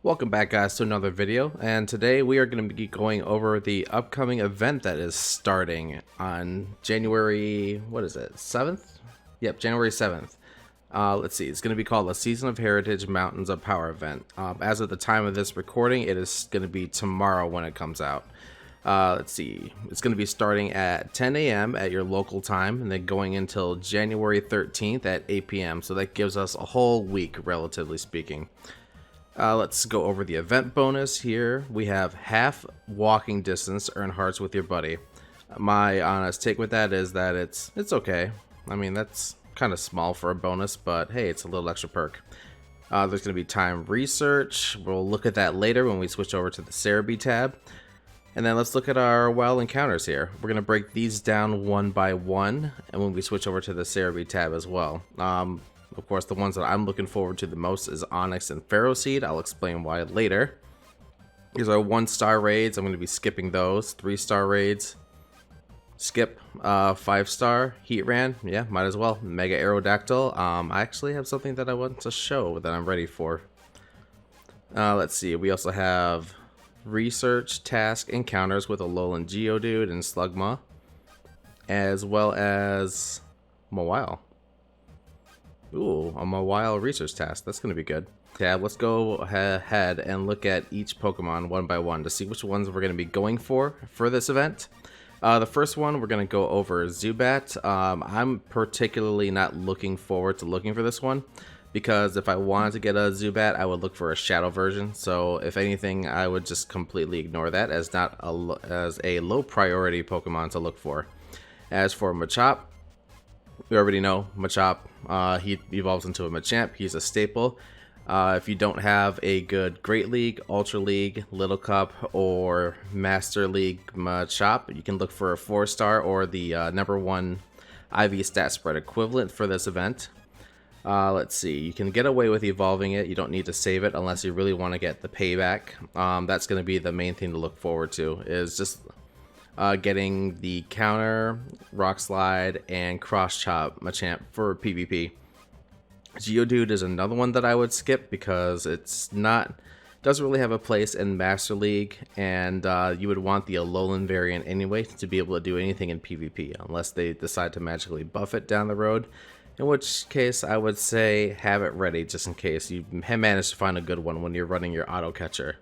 Welcome back, guys, to another video, and today we are going to be going over the upcoming event that is starting on January, 7th? Yep, January 7th. Let's see, it's going to be called the Season of Heritage Mountains of Power event. As of the time of this recording, it is going to be tomorrow when it comes out. Let's see, it's going to be starting at 10 a.m. at your local time, and then going until January 13th at 8 p.m. So that gives us a whole week, relatively speaking. Let's go over the event bonus here. We have half walking distance, earn hearts with your buddy. My honest take with that is that it's okay. I mean, that's kind of small for a bonus, but hey, it's a little extra perk. There's going to be time research. We'll look at that later when we switch over to the Cerebi tab. And then let's look at our wild encounters here. We're going to break these down one by one, and when we switch over to the Cerebi tab as well. Of course, the ones that I'm looking forward to the most is Onyx and Pharaoh Seed. I'll explain why later. These are 1-star raids. I'm going to be skipping those. 3-star raids. Skip. 5-star Heatrun. Yeah, might as well. Mega Aerodactyl. I actually have something that I want to show that I'm ready for. Let's see. We also have research task encounters with Alolan Geodude and Slugma, as well as Mawile. Ooh, a Mawile research task. That's going to be good. Tab, let's go ahead and look at each Pokemon one by one to see which ones we're going to be going for this event. The first one, we're going to go over Zubat. I'm particularly not looking forward to looking for this one, because if I wanted to get a Zubat, I would look for a Shadow version. So if anything, I would just completely ignore that as as a low priority Pokemon to look for. As for Machop, we already know Machop. He evolves into a Machamp. He's a staple. If you don't have a good Great League, Ultra League, Little Cup, or Master League Machop, you can look for a 4-star or the #1 IV stat spread equivalent for this event. Let's see. You can get away with evolving it. You don't need to save it unless you really want to get the payback. That's going to be the main thing to look forward to, is just getting the counter, rock slide, and cross chop Machamp for PvP. Geodude is another one that I would skip because doesn't really have a place in Master League, and you would want the Alolan variant anyway to be able to do anything in PvP, unless they decide to magically buff it down the road, in which case I would say have it ready just in case you manage to find a good one when you're running your auto catcher.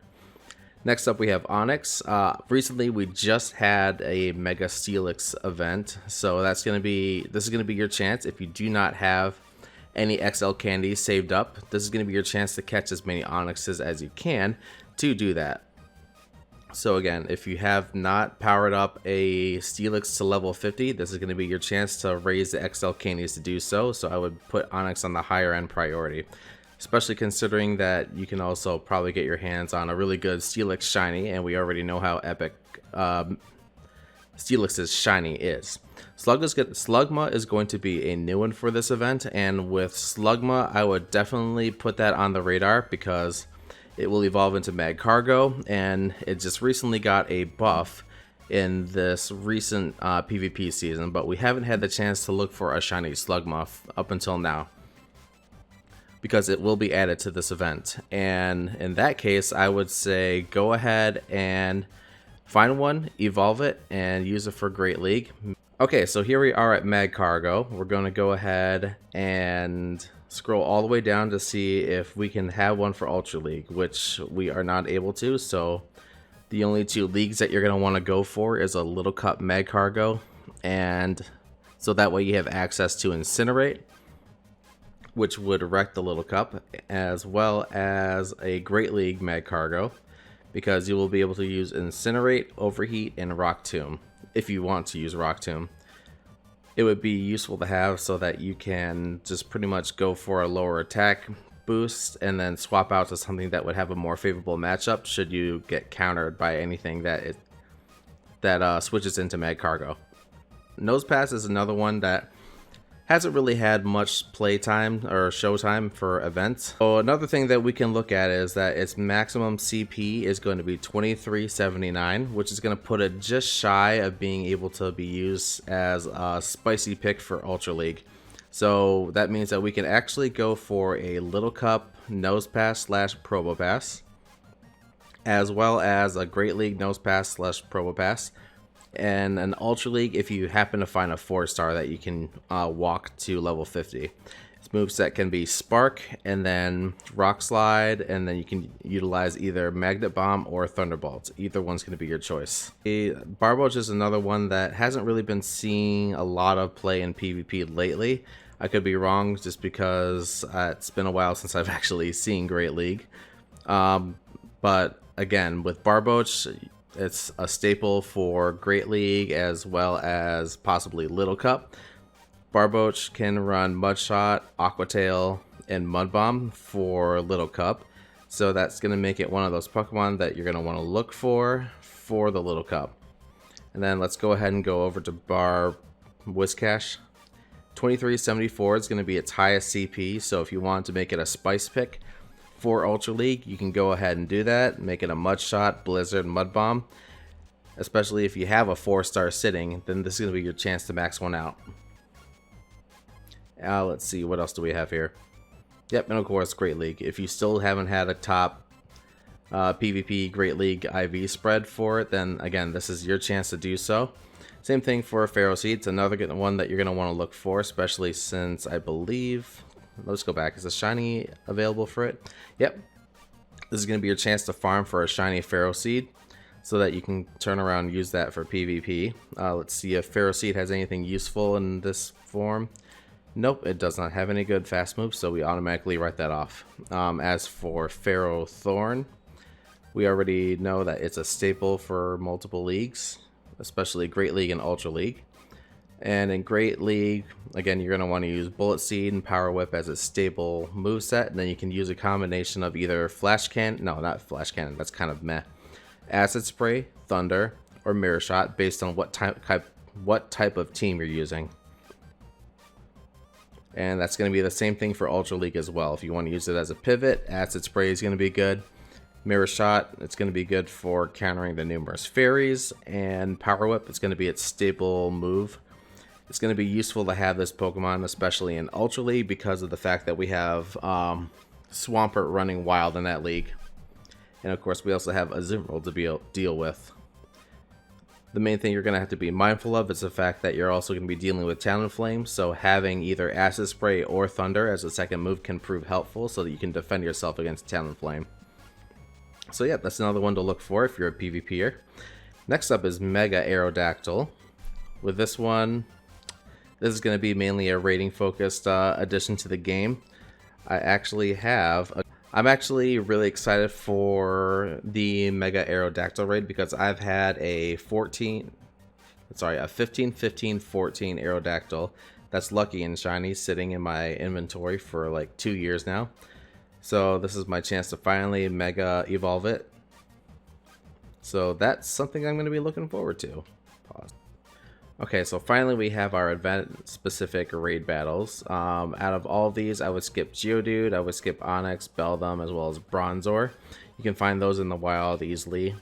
Next up, we have Onyx. Recently, we just had a Mega Steelix event, so this is going to be your chance. If you do not have any XL candies saved up, this is going to be your chance to catch as many Onyxes as you can to do that. So again, if you have not powered up a Steelix to level 50, this is going to be your chance to raise the XL candies to do so. So I would put Onyx on the higher end priority, especially considering that you can also probably get your hands on a really good Steelix Shiny, and we already know how epic Steelix's Shiny is. Slugma is going to be a new one for this event, and with Slugma, I would definitely put that on the radar because it will evolve into Magcargo, and it just recently got a buff in this recent PvP season, but we haven't had the chance to look for a shiny Slugma up until now, because it will be added to this event. And in that case, I would say go ahead and find one, evolve it, and use it for Great League. Okay, so here we are at Magcargo. We're going to go ahead and scroll all the way down to see if we can have one for Ultra League, which we are not able to. So the only 2 leagues that you're going to want to go for is a Little Cup Magcargo, and so that way you have access to Incinerate, which would wreck the Little Cup, as well as a Great League Magcargo, because you will be able to use Incinerate, Overheat, and Rock Tomb if you want to use Rock Tomb. It would be useful to have so that you can just pretty much go for a lower attack boost and then swap out to something that would have a more favorable matchup should you get countered by anything that switches into Magcargo. Nosepass is another one that hasn't really had much playtime or showtime for events. So another thing that we can look at is that its maximum CP is going to be 2379, which is going to put it just shy of being able to be used as a spicy pick for Ultra League. So that means that we can actually go for a Little Cup Nosepass / Probopass. as well as a Great League Nosepass / Probopass, and an Ultra League if you happen to find a 4-star that you can walk to level 50. Its moveset can be Spark, and then Rock Slide, and then you can utilize either Magnet Bomb or Thunderbolt. Either one's going to be your choice. Barboach is another one that hasn't really been seeing a lot of play in PvP lately. I could be wrong just because it's been a while since I've actually seen Great League. But again, with Barboach, it's a staple for Great League as well as possibly Little Cup. Barboach can run Mudshot, Aquatail, and Mud Bomb for Little Cup. So that's going to make it one of those Pokemon that you're going to want to look for the Little Cup. And then let's go ahead and go over to Whiscash. 2374 is going to be its highest CP, so if you want to make it a spice pick for Ultra League, you can go ahead and do that. Make it a Mudshot, Blizzard, Mud Bomb. Especially if you have a 4-star sitting, then this is going to be your chance to max one out. Let's see, what else do we have here? Yep, and of course, Great League. If you still haven't had a top PvP Great League IV spread for it, then again, this is your chance to do so. Same thing for Pharisee. It's another one that you're going to want to look for, especially since I believe... Let's go back. Is a shiny available for it? Yep. This is going to be your chance to farm for a shiny Pharisee so that you can turn around and use that for PvP. Let's see if Pharisee has anything useful in this form. Nope, it does not have any good fast moves, so we automatically write that off. As for Pharaoh Thorn, we already know that it's a staple for multiple leagues, especially Great League and Ultra League. And in Great League, again, you're going to want to use Bullet Seed and Power Whip as a stable moveset, and then you can use a combination of either Flash Cannon, no, not Flash Cannon, that's kind of meh, Acid Spray, Thunder, or Mirror Shot based on what type of team you're using. And that's going to be the same thing for Ultra League as well. If you want to use it as a pivot, Acid Spray is going to be good. Mirror Shot, it's going to be good for countering the numerous fairies. And Power Whip, it's going to be its staple move. It's going to be useful to have this Pokemon, especially in Ultra League, because of the fact that we have Swampert running wild in that league. And of course, we also have Azumarill to deal with. The main thing you're going to have to be mindful of is the fact that you're also going to be dealing with Talonflame, so having either Acid Spray or Thunder as a second move can prove helpful so that you can defend yourself against Talonflame. So yeah, that's another one to look for if you're a PvPer. Next up is Mega Aerodactyl. With this one, this is going to be mainly a rating focused addition to the game. I'm actually really excited for the Mega Aerodactyl raid because I've had a 15-15-14 Aerodactyl that's lucky and shiny sitting in my inventory for like 2 years now. So this is my chance to finally Mega Evolve it. So that's something I'm going to be looking forward to. Pause. Okay, so finally we have our event-specific raid battles. Out of all of these, I would skip Geodude, I would skip Onix, Beldum, as well as Bronzor. You can find those in the wild easily,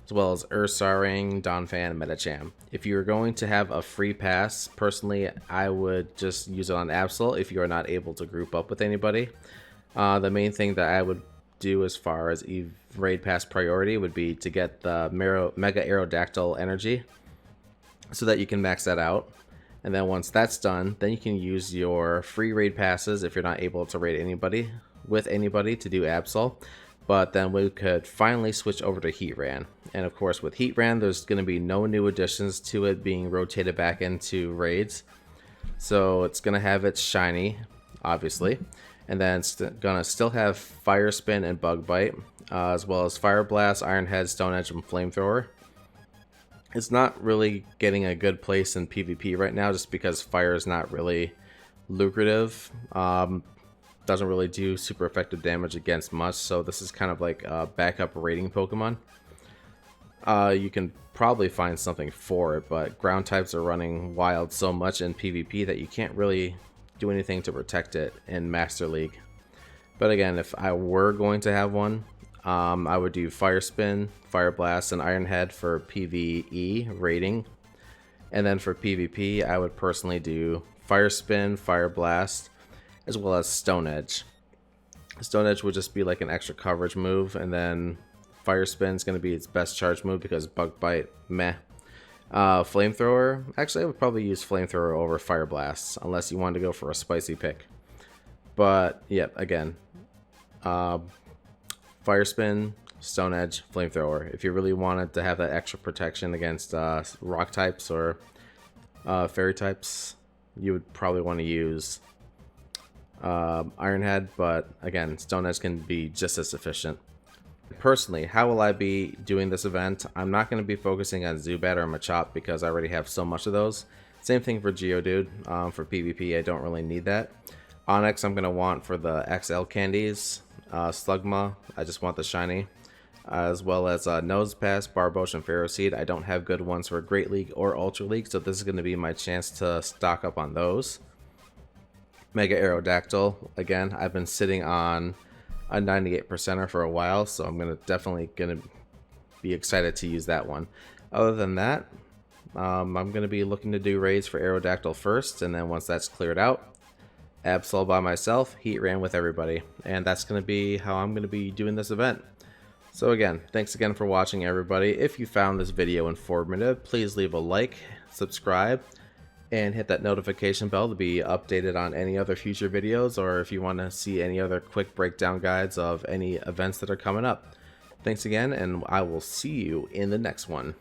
as well as Ursaring, Donphan, and Medicham. If you're going to have a free pass, personally, I would just use it on Absol if you are not able to group up with anybody. The main thing that I would do as far as raid pass priority would be to get the Mega Aerodactyl energy, so that you can max that out. And then once that's done, then you can use your free raid passes if you're not able to raid anybody to do Absol. But then we could finally switch over to Heatran. And of course with Heatran, there's going to be no new additions to it being rotated back into raids. So it's going to have its shiny, obviously. And then it's going to still have Fire Spin and Bug Bite, as well as Fire Blast, Iron Head, Stone Edge, and Flamethrower. It's not really getting a good place in PvP right now just because fire is not really lucrative. Doesn't really do super effective damage against much, so this is kind of like a backup raiding Pokemon. You can probably find something for it, but ground types are running wild so much in PvP that you can't really do anything to protect it in Master League. But again, if I were going to have one, I would do Fire Spin, Fire Blast, and Iron Head for PvE rating. And then for PvP, I would personally do Fire Spin, Fire Blast, as well as Stone Edge. Stone Edge would just be like an extra coverage move, and then Fire Spin is going to be its best charge move because Bug Bite, meh. Flamethrower, actually I would probably use Flamethrower over Fire Blast unless you wanted to go for a spicy pick. But yeah, again, Fire Spin, Stone Edge, Flamethrower. If you really wanted to have that extra protection against rock types or fairy types, you would probably want to use Iron Head, but again, Stone Edge can be just as efficient. Personally, how will I be doing this event? I'm not going to be focusing on Zubat or Machop because I already have so much of those. Same thing for Geodude. For PvP, I don't really need that. Onyx, I'm going to want for the XL candies. Slugma, I just want the shiny. As well as Nosepass, Barboach, and Pharisee. I don't have good ones for Great League or Ultra League, so this is going to be my chance to stock up on those. Mega Aerodactyl, again, I've been sitting on a 98%er for a while, so I'm definitely gonna be excited to use that one. Other than that, I'm gonna be looking to do raids for Aerodactyl first, and then once that's cleared out, Absol by myself, Heatran with everybody, and that's gonna be how I'm gonna be doing this event. So again, thanks again for watching, everybody. If you found this video informative, please leave a like, subscribe, and hit that notification bell to be updated on any other future videos, or if you want to see any other quick breakdown guides of any events that are coming up. Thanks again, and I will see you in the next one.